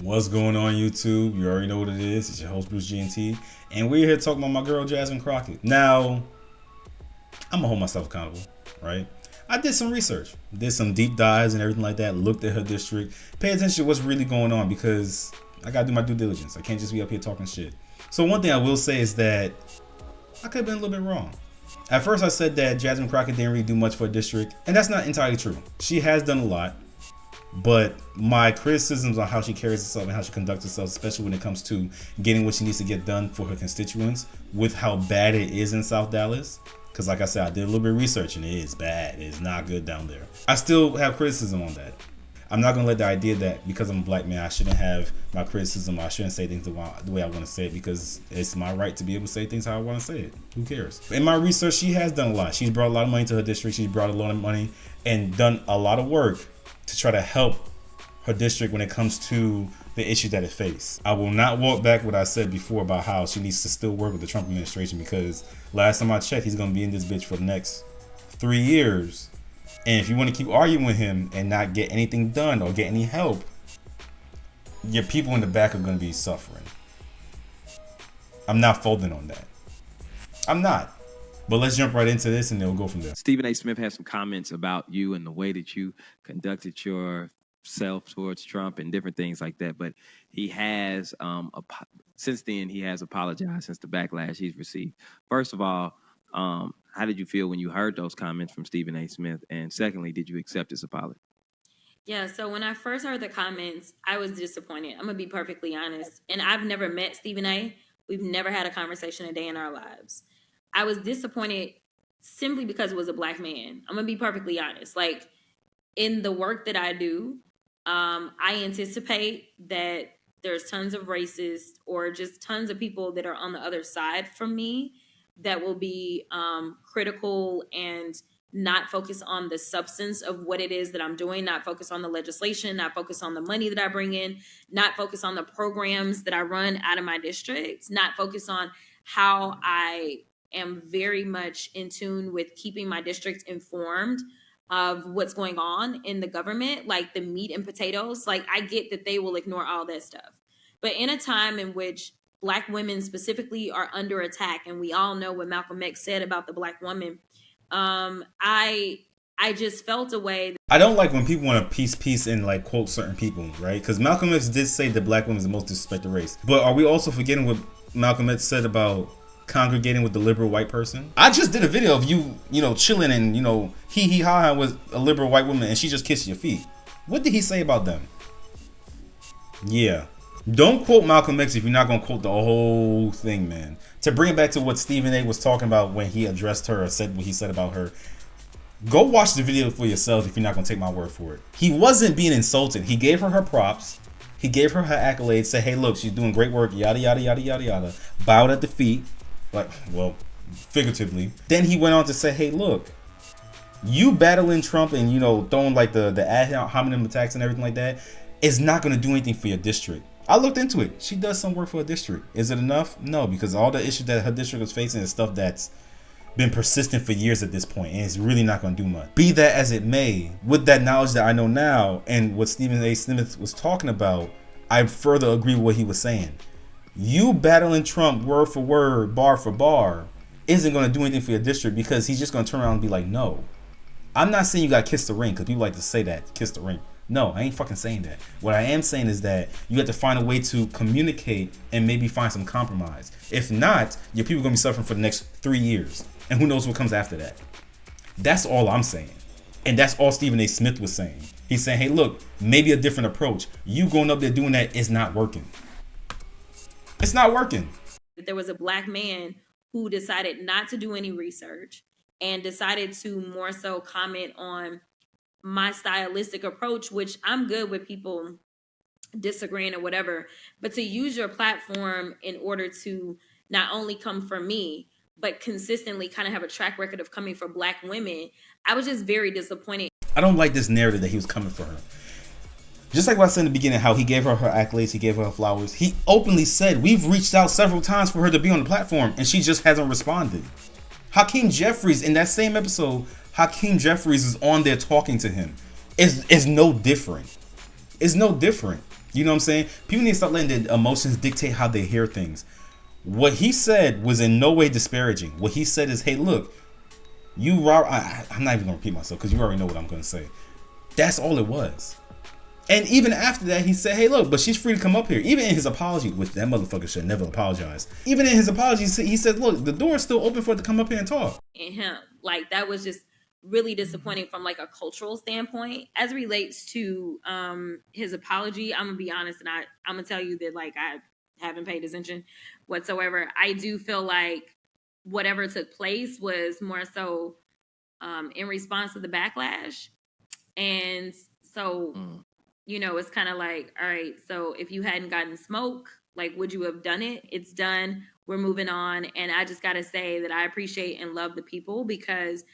What's going on, YouTube? You already know what it is. It's your host, Bruce GNT, and we're here talking about my girl, Jasmine Crockett. Now, I'm gonna hold myself accountable, right? I did some research, did some deep dives and everything like that, looked at her district, pay attention to what's really going on because I gotta do my due diligence. I can't just be up here talking shit. So one thing I will say is that I could have been a little bit wrong. At first, I said that Jasmine Crockett didn't really do much for a district, and that's not entirely true. She has done a lot. But my criticisms on how she carries herself and how she conducts herself, especially when it comes to getting what she needs to get done for her constituents, with how bad it is in South Dallas, because like I said, I did a little bit of research and it is bad. It's not good down there. I still have criticism on that. I'm not going to let the idea that because I'm a black man, I shouldn't have my criticism. I shouldn't say things the way I want to say it because it's my right to be able to say things how I want to say it. Who cares? In my research, she has done a lot. She's brought a lot of money to her district. She's brought a lot of money and done a lot of work to try to help her district when it comes to the issue that it faces. I will not walk back what I said before about how she needs to still work with the Trump administration because last time I checked, he's going to be in this bitch for the next 3 years. And if you want to keep arguing with him and not get anything done or get any help, your people in the back are going to be suffering. I'm not folding on that. I'm not. But let's jump right into this and then we'll go from there. Stephen A. Smith has some comments about you and the way that you conducted yourself towards Trump and different things like that. But he has, since then, he has apologized since the backlash he's received. First of all, how did you feel when you heard those comments from Stephen A. Smith? And secondly, did you accept his apology? Yeah, so when I first heard the comments, I was disappointed. I'm going to be perfectly honest. And I've never met Stephen A. We've never had a conversation a day in our lives. I was disappointed simply because it was a black man. I'm going to be perfectly honest. Like, in the work that I do, I anticipate that there's tons of racists or just tons of people that are on the other side from me that will be critical and not focus on the substance of what it is that I'm doing, not focus on the legislation, not focus on the money that I bring in, not focus on the programs that I run out of my districts, not focus on how I am very much in tune with keeping my districts informed of what's going on in the government, like the meat and potatoes. Like, I get that they will ignore all that stuff. But in a time in which Black women specifically are under attack, and we all know what Malcolm X said about the Black woman, I just felt a way. I don't like when people want to piece and like quote certain people, right? Because Malcolm X did say that Black women is the most disrespected race. But are we also forgetting what Malcolm X said about congregating with the liberal white person? I just did a video of you chilling and hee ha with a liberal white woman and she just kissed your feet. What did he say about them? Yeah. Don't quote Malcolm X if you're not going to quote the whole thing, man. To bring it back to what Stephen A. was talking about when he addressed her or said what he said about her, go watch the video for yourselves if you're not going to take my word for it. He wasn't being insulted. He gave her props. He gave her accolades. Said, hey, look, she's doing great work, yada, yada, yada, yada, yada. Bowed at the feet. Like, well, figuratively. Then he went on to say, hey, look, you battling Trump and, throwing like the ad hominem attacks and everything like that is not going to do anything for your district. I looked into it. She does some work for her district. Is it enough? No, because all the issues that her district was facing is stuff that's been persistent for years at this point, and it's really not going to do much. Be that as it may, with that knowledge that I know now and what Stephen A. Smith was talking about, I further agree with what he was saying. You battling Trump word for word, bar for bar, isn't going to do anything for your district because he's just going to turn around and be like, no. I'm not saying you got to kiss the ring because people like to say that, kiss the ring. No, I ain't fucking saying that. What I am saying is that you have to find a way to communicate and maybe find some compromise. If not, your people are going to be suffering for the next 3 years. And who knows what comes after that. That's all I'm saying. And that's all Stephen A. Smith was saying. He's saying, hey, look, maybe a different approach. You going up there doing that is not working. It's not working. There was a Black man who decided not to do any research and decided to more so comment on my stylistic approach, which I'm good with people disagreeing or whatever, but to use your platform in order to not only come for me, but consistently kind of have a track record of coming for Black women, I was just very disappointed. I don't like this narrative that he was coming for her. Just like what I said in the beginning, how he gave her accolades, he gave her flowers. He openly said, we've reached out several times for her to be on the platform, and she just hasn't responded. Hakeem Jeffries, in that same episode, Hakeem Jeffries is on there talking to him. It's no different. It's no different. You know what I'm saying? People need to stop letting the emotions dictate how they hear things. What he said was in no way disparaging. What he said is, hey, look, I'm not even going to repeat myself because you already know what I'm going to say. That's all it was. And even after that, he said, hey, look, but she's free to come up here. Even in his apology, which that motherfucker should never apologize. Even in his apology, he said, look, the door is still open for her to come up here and talk. And him, like, that was just really disappointing from like a cultural standpoint. As relates to his apology, I'm gonna be honest, and I'm gonna tell you that like I haven't paid attention whatsoever. I do feel like whatever took place was more so in response to the backlash. And so it's kind of like, all right, so if you hadn't gotten smoke, like, would you have done it? It's done. We're moving on. And I just got to say that I appreciate and love the people, because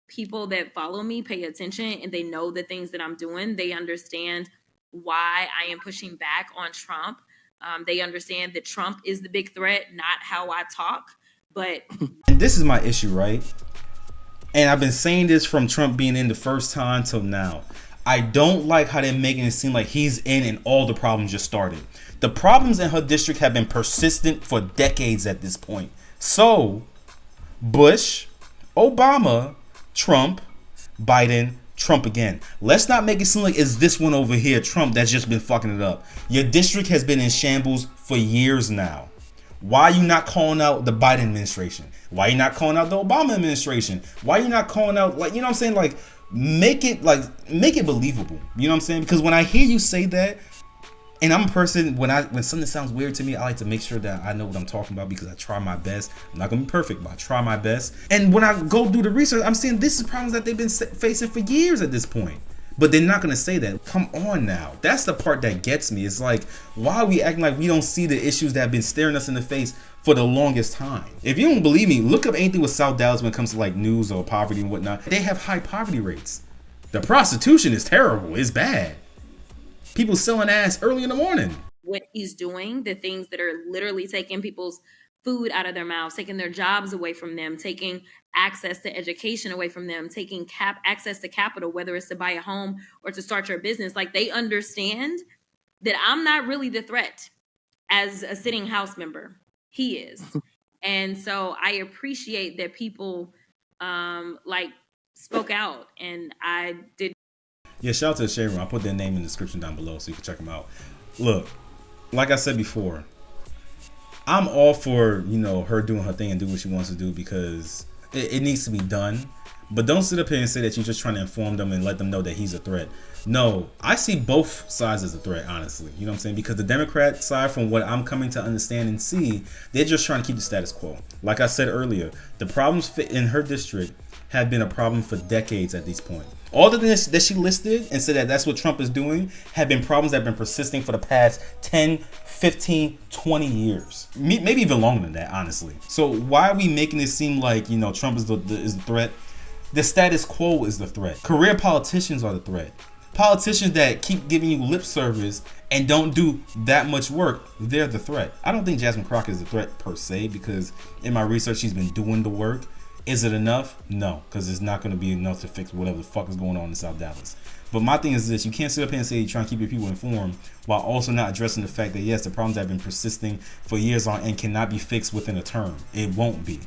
people that follow me pay attention and they know the things that I'm doing. They understand why I am pushing back on Trump. They understand that Trump is the big threat, not how I talk. But and this is my issue, right? And I've been saying this from Trump being in the first time till now. I don't like how they're making it seem like he's in and all the problems just started. The problems in her district have been persistent for decades at this point. So, Bush, Obama, Trump, Biden, Trump again. Let's not make it seem like it's this one over here, Trump, that's just been fucking it up. Your district has been in shambles for years now. Why are you not calling out the Biden administration? Why are you not calling out the Obama administration? Why are you not calling out, like, you know what I'm saying? Like, make it believable. You know what I'm saying? Because when I hear you say that, and I'm a person, when something sounds weird to me, I like to make sure that I know what I'm talking about, because I try my best. I'm not gonna be perfect, but I try my best. And when I go do the research, I'm seeing this is problems that they've been facing for years at this point. But they're not gonna say that. Come on now. That's the part that gets me. It's like, why are we acting like we don't see the issues that have been staring us in the face for the longest time? If you don't believe me, look up anything with South Dallas when it comes to like news or poverty and whatnot. They have high poverty rates. The prostitution is terrible. It's bad. People selling ass early in the morning. What he's doing, the things that are literally taking people's food out of their mouths, taking their jobs away from them, taking access to education away from them, taking access to capital, whether it's to buy a home or to start your business. Like, they understand that I'm not really the threat as a sitting House member. He is. And so I appreciate that people spoke out, and I did. Yeah, shout out to the Shade Room. I'll put their name in the description down below so you can check them out. Look, like I said before, I'm all for, her doing her thing and do what she wants to do, because it needs to be done. But don't sit up here and say that you're just trying to inform them and let them know that he's a threat. No, I see both sides as a threat, honestly. You know what I'm saying? Because the Democrat side, from what I'm coming to understand and see, they're just trying to keep the status quo. Like I said earlier, the problems in her district have been a problem for decades at this point. All the things that she listed and said that that's what Trump is doing have been problems that have been persisting for the past 10, 15, 20 years. Maybe even longer than that, honestly. So why are we making it seem like, Trump is the threat? The status quo is the threat. Career politicians are the threat. Politicians that keep giving you lip service and don't do that much work, they're the threat. I don't think Jasmine Crockett is a threat per se, because in my research, she's been doing the work. Is it enough? No, because it's not going to be enough to fix whatever the fuck is going on in South Dallas. But my thing is this: you can't sit up here and say you're trying to keep your people informed while also not addressing the fact that, yes, the problems have been persisting for years on and cannot be fixed within a term. It won't be.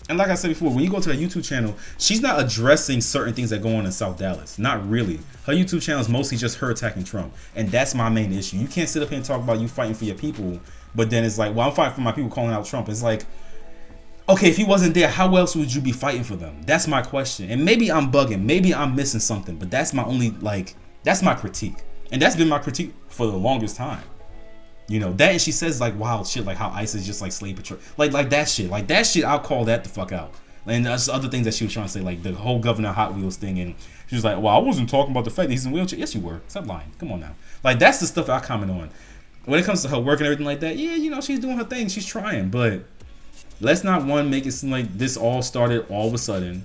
And like I said before, when you go to her YouTube channel, she's not addressing certain things that go on in South Dallas. Not really. Her YouTube channel is mostly just her attacking Trump. And that's my main issue. You can't sit up here and talk about you fighting for your people, but then it's like, well, I'm fighting for my people calling out Trump. It's like, okay, if he wasn't there, how else would you be fighting for them? That's my question. And maybe I'm bugging. Maybe I'm missing something. But that's my only, that's my critique. And that's been my critique for the longest time. That, and she says wild shit, like how ICE is just like slave patrol. Like that shit. Like that shit, I'll call that the fuck out. And there's other things that she was trying to say, like the whole Governor Hot Wheels thing. And she was like, well, I wasn't talking about the fact that he's in a wheelchair. Yes, you were. Stop lying. Come on now. Like, that's the stuff that I comment on. When it comes to her work and everything like that, yeah, she's doing her thing. She's trying. But let's not, make it seem like this all started all of a sudden.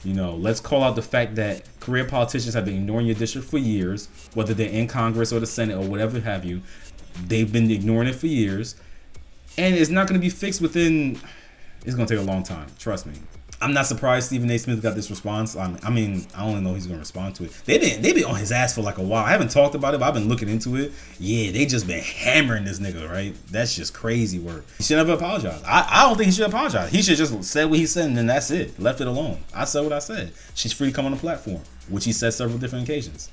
Let's call out the fact that career politicians have been ignoring your district for years, whether they're in Congress or the Senate or whatever have you. They've been ignoring it for years. And it's not going to be fixed within... It's going to take a long time. Trust me. I'm not surprised Stephen A. Smith got this response. I mean, I only know he's gonna respond to it. They been on his ass for like a while. I haven't talked about it, but I've been looking into it. Yeah, they just been hammering this nigga, right? That's just crazy work. He should never apologize. I don't think he should apologize. He should just said what he said and then that's it. Left it alone. I said what I said. She's free to come on the platform, which he said several different occasions.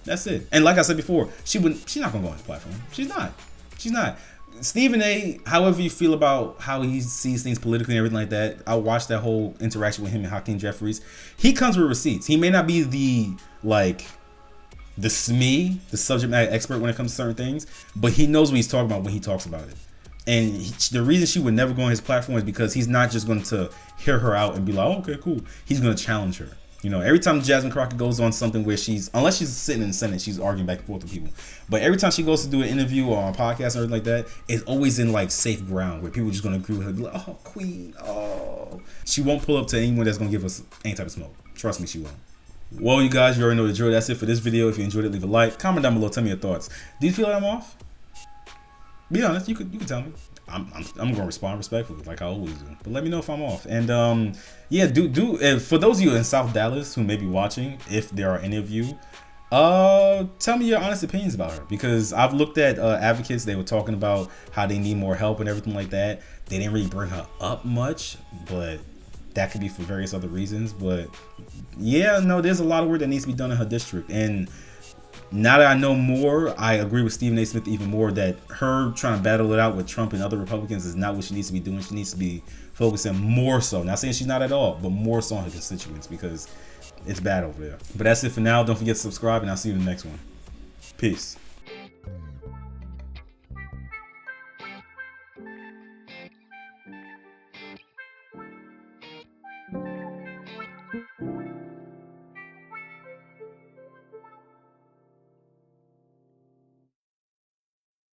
That's it. And like I said before, she's not gonna go on the platform. She's not. Stephen A., however you feel about how he sees things politically and everything like that, I watched that whole interaction with him and Hakeem Jeffries. He comes with receipts. He may not be the SME, the subject matter expert when it comes to certain things, but he knows what he's talking about when he talks about it. And the reason she would never go on his platform is because he's not just going to hear her out and be like, oh, okay, cool. He's going to challenge her. You know, every time Jasmine Crockett goes on something where unless she's sitting in the Senate, she's arguing back and forth with people. But every time she goes to do an interview or on a podcast or anything like that, it's always in like safe ground where people are just going to agree with her. Be like, oh, queen, oh. She won't pull up to anyone that's going to give us any type of smoke. Trust me, she won't. Well, you guys, you already know the drill. That's it for this video. If you enjoyed it, leave a like. Comment down below. Tell me your thoughts. Do you feel like I'm off? Be honest. You can tell me. I'm gonna respond respectfully, like I always do. But let me know if I'm off. And yeah, for those of you in South Dallas who may be watching, if there are any of you, tell me your honest opinions about her, because I've looked at advocates. They were talking about how they need more help and everything like that. They didn't really bring her up much, but that could be for various other reasons. But yeah, no, there's a lot of work that needs to be done in her district. And now that I know more, I agree with Stephen A. Smith even more that her trying to battle it out with Trump and other Republicans is not what she needs to be doing. She needs to be focusing more so, not saying she's not at all, but more so on her constituents, because it's bad over there. But that's it for now. Don't forget to subscribe, and I'll see you in the next one. Peace.